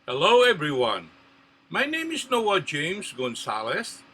Hello, everyone. My name is Noah James Gonzalez.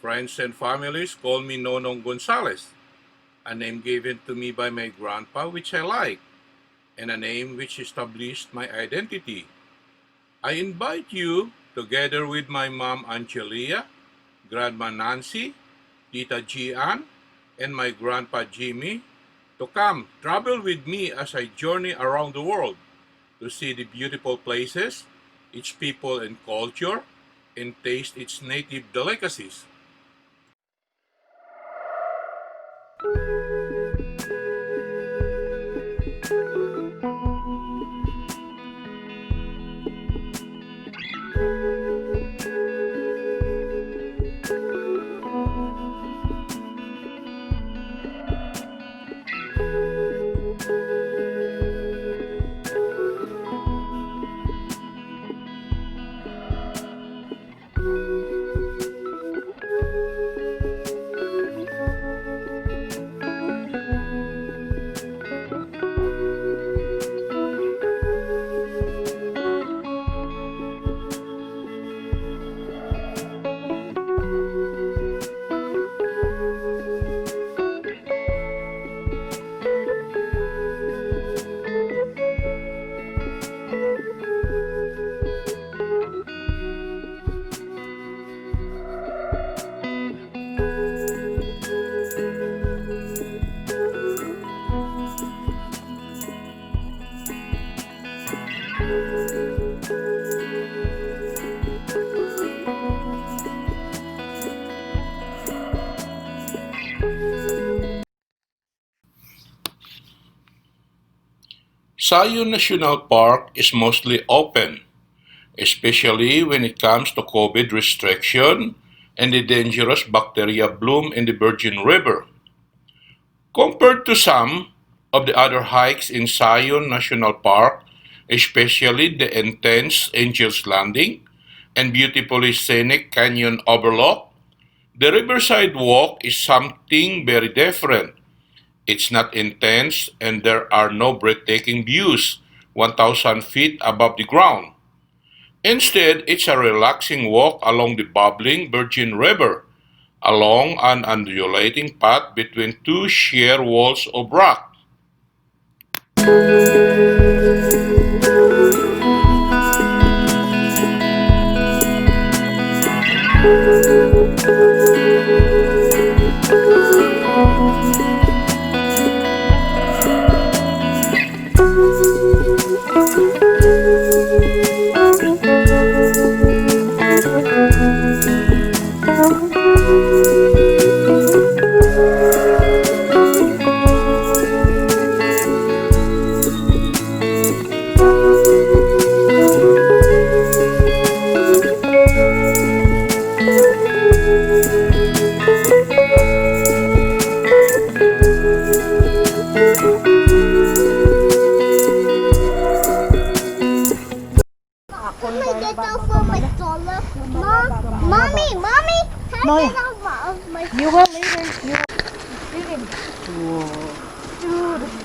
Friends and families call me Nonong Gonzalez, a name given to me by my grandpa, which I like, and a name which established my identity. I invite you, together with my mom Angelia, Grandma Nancy, Tita Gian, and my grandpa Jimmy, to come travel with me as I journey around the world to see the beautiful places, its people and culture, and taste its native delicacies. Zion National Park is mostly open, especially when it comes to COVID restriction and the dangerous bacteria bloom in the Virgin River. Compared to some of the other hikes in Zion National Park, especially the intense Angel's Landing and beautifully scenic Canyon Overlook, the Riverside Walk is something very different. It's not intense and there are no breathtaking views 1,000 feet above the ground. Instead, it's a relaxing walk along the bubbling Virgin River, along an undulating path between two sheer walls of rock. Can I get out from my stroller? Mommy, can I No, get out of my you will later. You will. Whoa. Dude.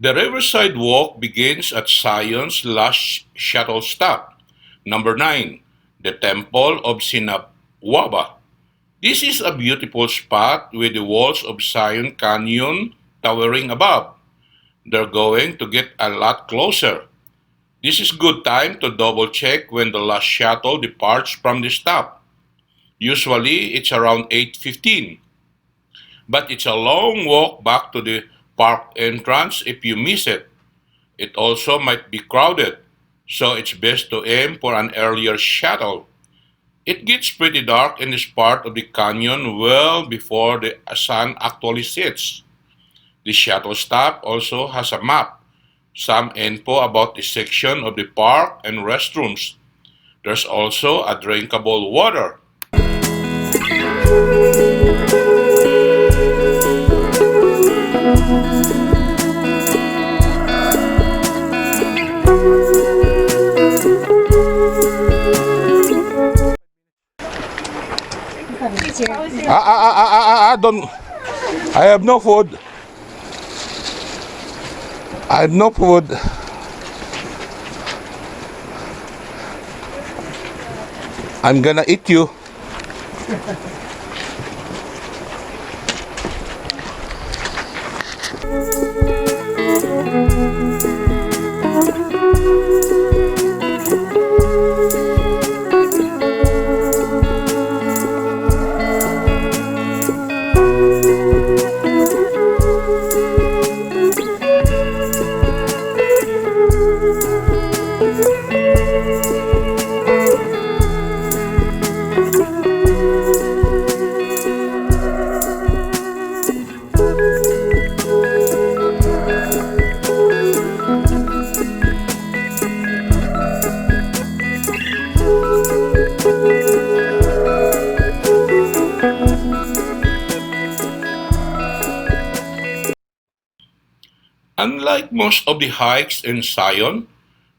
The Riverside Walk begins at Zion's last shuttle stop, number 9, the Temple of Sinabwaba. This is a beautiful spot with the walls of Zion Canyon towering above. They're going to get a lot closer. This is good time to double check when the last shuttle departs from the stop. Usually it's around 8:15, but it's a long walk back to the park entrance if you miss it. It also might be crowded, so it's best to aim for an earlier shuttle. It gets pretty dark in this part of the canyon well before the sun actually sets. The shuttle stop also has a map, some info about the section of the park and restrooms. There's also a drinkable water. Don't. I have no food. I have no food. I'm gonna eat you. Unlike most of the hikes in Zion,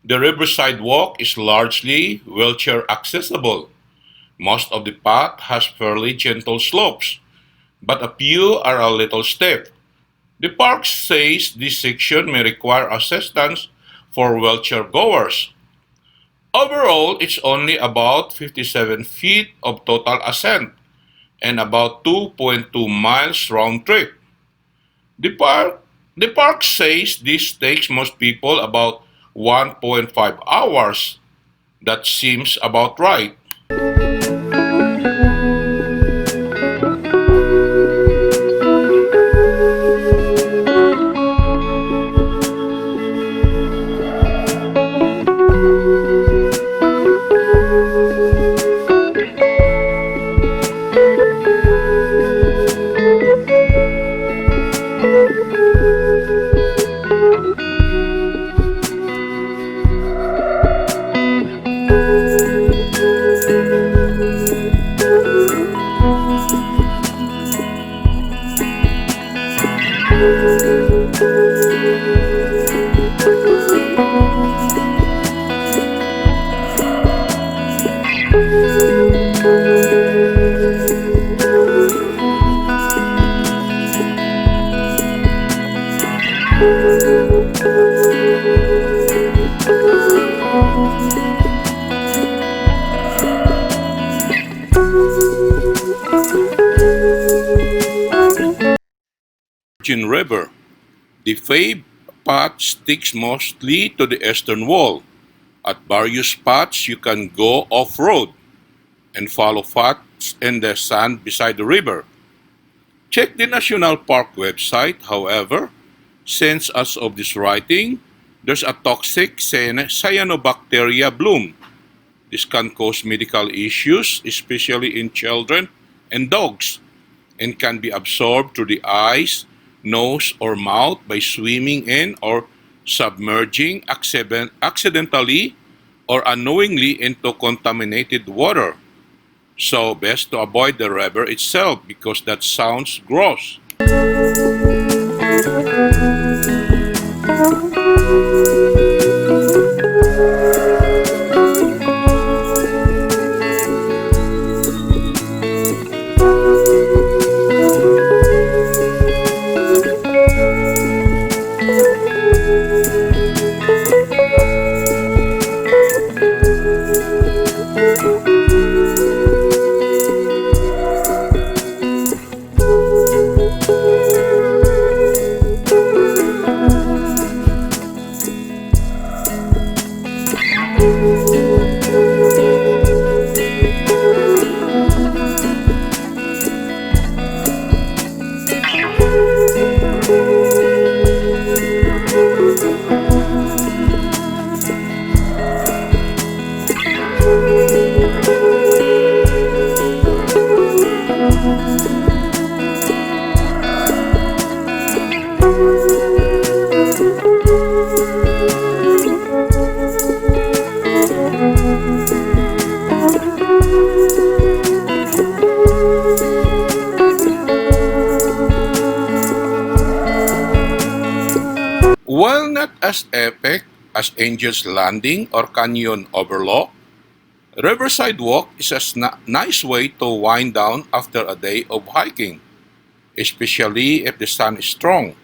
the Riverside Walk is largely wheelchair accessible. Most of the path has fairly gentle slopes, but a few are a little steep. The park says this section may require assistance for wheelchair goers. Overall, it's only about 57 feet of total ascent and about 2.2 miles round trip. The park, the park says this takes most people about 1.5 hours. That seems about right. Virgin River. The FEED path sticks mostly to the eastern wall. At various spots, you can go off-road and follow paths in the sand beside the river. Check the National Park website, however, since as of this writing, there's a toxic cyanobacteria bloom. This can cause medical issues, especially in children and dogs, and can be absorbed through the eyes, nose, or mouth by swimming in or submerging accidentally or unknowingly into contaminated water. So, best to avoid the river itself because that sounds gross. While not as epic as Angel's Landing or Canyon Overlook, Riverside Walk is a nice way to wind down after a day of hiking, especially if the sun is strong.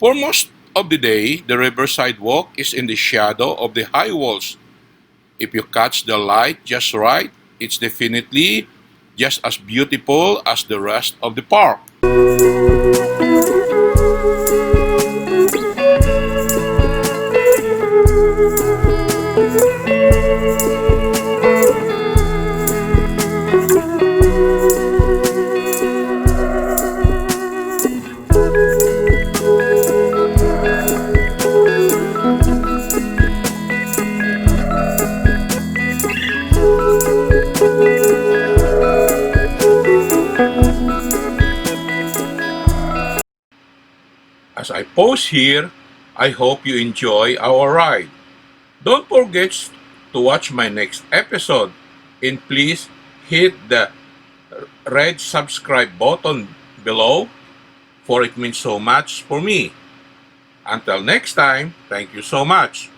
For most of the day, the Riverside Walk is in the shadow of the high walls. If you catch the light just right, it's definitely just as beautiful as the rest of the park. As I pause here, I hope you enjoy our ride. Don't forget to watch my next episode and please hit the red subscribe button below for it means so much for me. Until next time, thank you so much.